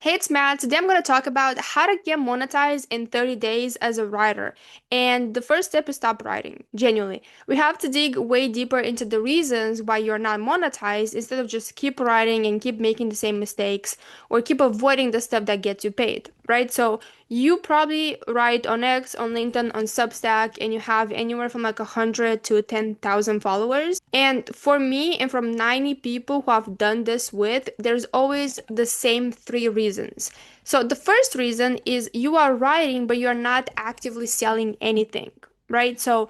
Hey, it's Matt. Today I'm going to talk about how to get monetized in 30 days as a writer. And the first step is stop writing, genuinely. We have to dig way deeper into the reasons why you're not monetized instead of just keep writing and keep making the same mistakes or keep avoiding the stuff that gets you paid, right? So you probably write on X, on LinkedIn, on Substack, and you have anywhere from like 100 to 10,000 followers. And for me, and from 90 people who I've done this with, there's always the same three reasons. So the first reason is you are writing, but you're not actively selling anything, right? So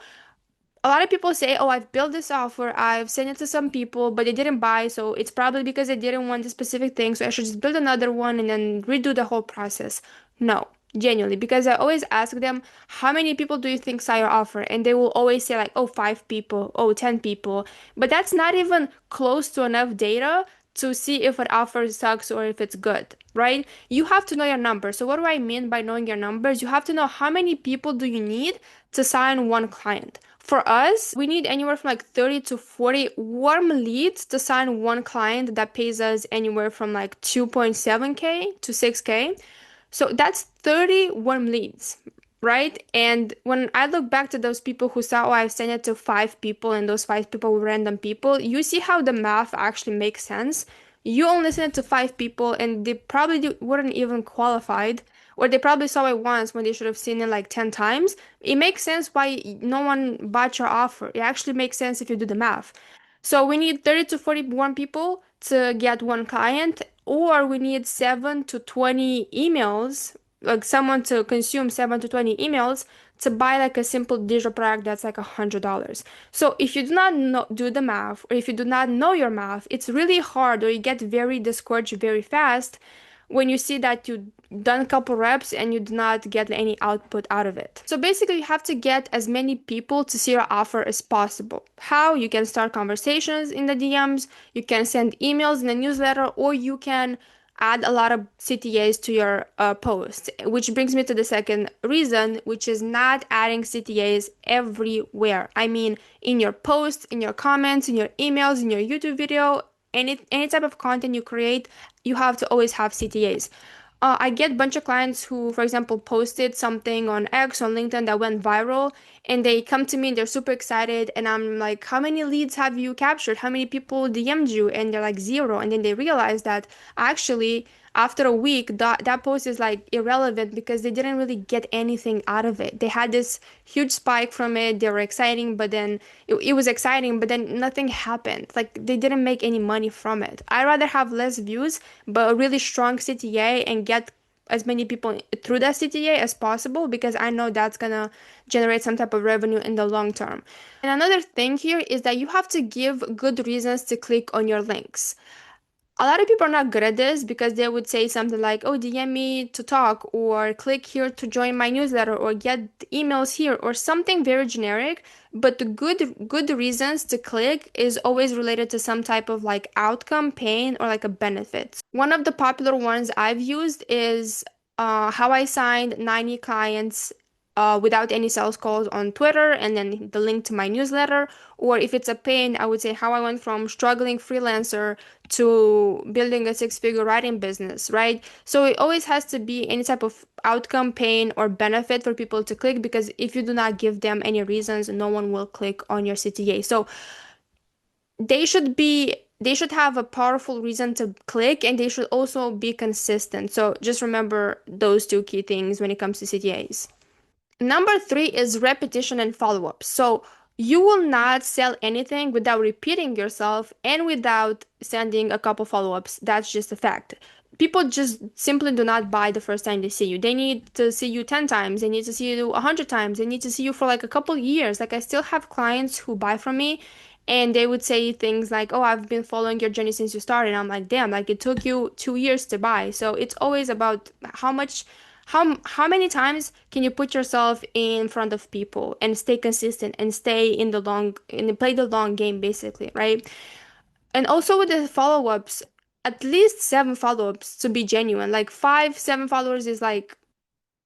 a lot of people say, oh, I've built this offer, I've sent it to some people, but they didn't buy, so it's probably because they didn't want the specific thing, so I should just build another one and then redo the whole process. No, genuinely, because I always ask them, how many people do you think saw your offer? And they will always say, like, oh, 5 people, oh, 10 people. But that's not even close to enough data to see if an offer sucks or if it's good, right? You have to know your numbers. So what do I mean by knowing your numbers? You have to know how many people do you need to sign one client. For us, we need anywhere from like 30 to 40 warm leads to sign one client that pays us anywhere from like 2.7K to 6K. So that's 30 warm leads, right? And when I look back to those people who saw, oh, I sent it to 5 people and those 5 people were random people, you see how the math actually makes sense. You only sent it to 5 people and they probably weren't even qualified, or they probably saw it once when they should have seen it like 10 times. It makes sense why no one bought your offer. It actually makes sense if you do the math. So we need 30 to 41 people to get one client, or we need 7 to 20 emails, like someone to consume 7 to 20 emails to buy like a simple digital product that's like $100. So if you do not do the math, or if you do not know your math, it's really hard, or you get very discouraged very fast when you see that you done a couple reps and you do not get any output out of it. So basically, you have to get as many people to see your offer as possible. How? You can start conversations in the DMs, you can send emails in the newsletter, or you can add a lot of CTAs to your posts, which brings me to the second reason, which is not adding CTAs everywhere. I mean, in your posts, in your comments, in your emails, in your YouTube video, any type of content you create, you have to always have CTAs. I get a bunch of clients who, for example, posted something on X, on LinkedIn that went viral, and they come to me and they're super excited. And I'm like, how many leads have you captured? How many people DM'd you? And they're like, zero. And then they realize that actually, after a week, that post is like irrelevant because they didn't really get anything out of it. They had this huge spike from it. They were exciting, but then it was exciting, but then nothing happened. Like they didn't make any money from it. I'd rather have less views, but a really strong CTA and get as many people through that CTA as possible because I know that's gonna generate some type of revenue in the long term. And another thing here is that you have to give good reasons to click on your links. A lot of people are not good at this because they would say something like, oh, DM me to talk, or click here to join my newsletter, or get emails here, or something very generic. But the good reasons to click is always related to some type of like outcome, pain, or like a benefit. One of the popular ones I've used is how I signed 90 clients without any sales calls on Twitter, and then the link to my newsletter. Or if it's a pain, I would say how I went from struggling freelancer to building a six-figure writing business, right? So it always has to be any type of outcome, pain, or benefit for people to click, because if you do not give them any reasons, no one will click on your CTA. So they should have a powerful reason to click, and they should also be consistent. So just remember those two key things when it comes to CTAs. Number three is repetition and follow-up. So you will not sell anything without repeating yourself and without sending a couple follow-ups. That's just a fact. People just simply do not buy the first time they see you. They need to see you 10 times. They need to see you 100 times. They need to see you for like a couple years. Like I still have clients who buy from me and they would say things like, oh, I've been following your journey since you started. I'm like, damn, like it took you 2 years to buy. So it's always about how many times can you put yourself in front of people and stay consistent and stay in the long and play the long game basically, right? And also with the follow-ups, at least 7 follow-ups to be genuine. Like 5, 7 followers is like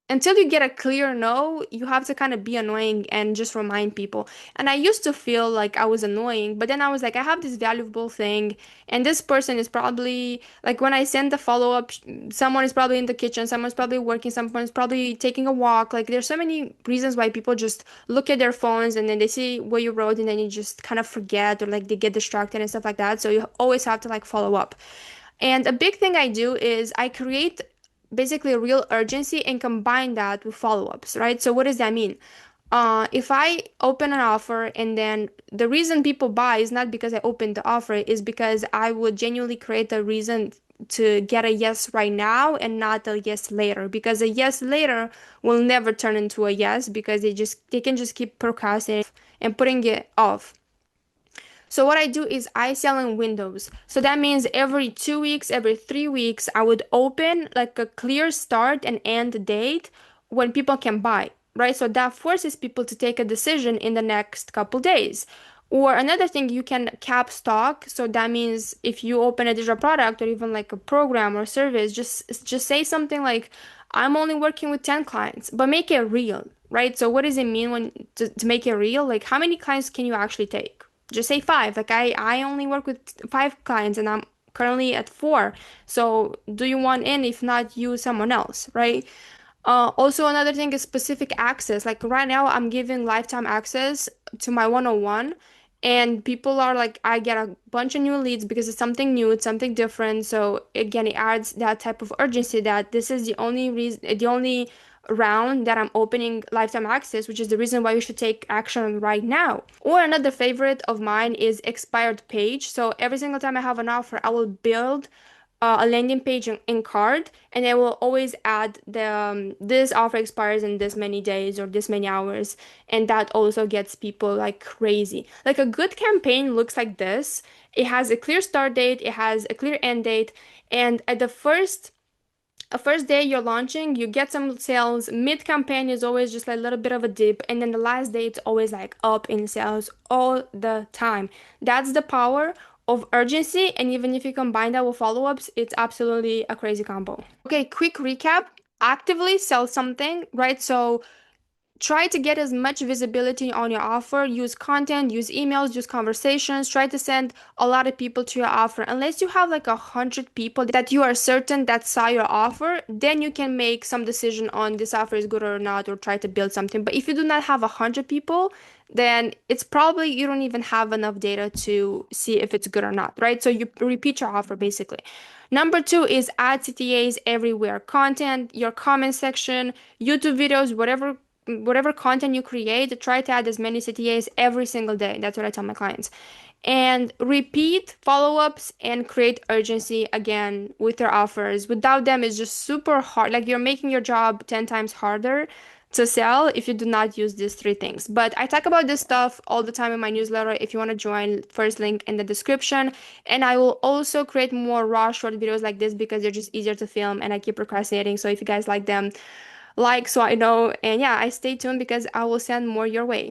until you get a clear no, you have to kind of be annoying and just remind people. And I used to feel like I was annoying, but then I was like, I have this valuable thing, and this person is probably like when I send the follow-up, someone is probably in the kitchen, someone's probably working, someone's probably taking a walk. Like there's so many reasons why people just look at their phones and then they see what you wrote and then you just kind of forget or like they get distracted and stuff like that. So you always have to like follow up. And a big thing I do is I create basically a real urgency and combine that with follow-ups, right? So what does that mean? If I open an offer and then the reason people buy is not because I opened the offer, is because I would genuinely create a reason to get a yes right now and not a yes later. Because a yes later will never turn into a yes because they can just keep procrastinating and putting it off. So what I do is I sell in windows. So that means every 2 weeks, every 3 weeks, I would open like a clear start and end date when people can buy, right? So that forces people to take a decision in the next couple days. Or another thing, you can cap stock. So that means if you open a digital product or even like a program or service, just say something like, I'm only working with 10 clients, but make it real, right? So what does it mean when to make it real? Like how many clients can you actually take? Just say five. Like I only work with five clients and I'm currently at four. So do you want in? If not, use someone else, right? Also, another thing is specific access. Like right now, I'm giving lifetime access to my 101, and people are like, I get a bunch of new leads because it's something new, it's something different. So again, it adds that type of urgency that this is the only reason, the only round that I'm opening lifetime access, which is the reason why you should take action right now. Or another favorite of mine is expired page. So every single time I have an offer, I will build a landing page in card, and I will always add the this offer expires in this many days or this many hours, and that also gets people like crazy. Like a good campaign looks like this. It has a clear start date, it has a clear end date, and at the first day you're launching, you get some sales. Mid campaign is always just like a little bit of a dip, and then the last day it's always like up in sales all the time. That's the power of urgency, and even if you combine that with follow-ups, it's absolutely a crazy combo. Okay, quick recap. Actively sell something, right? So try to get as much visibility on your offer. Use content, use emails, use conversations. Try to send a lot of people to your offer. Unless you have like 100 people that you are certain that saw your offer, then you can make some decision on this offer is good or not, or try to build something. But if you do not have 100 people, then it's probably you don't even have enough data to see if it's good or not, right? So you repeat your offer basically. Number two is add CTAs everywhere. Content, your comment section, YouTube videos, whatever content you create, try to add as many CTAs every single day. That's what I tell my clients. And repeat follow-ups and create urgency again with your offers. Without them, it's just super hard. Like you're making your job 10 times harder to sell if you do not use these three things. But I talk about this stuff all the time in my newsletter. If you want to join, first link in the description. And I will also create more raw short videos like this because they're just easier to film and I keep procrastinating. So if you guys like them, like so I know. And yeah, I stay tuned because I will send more your way.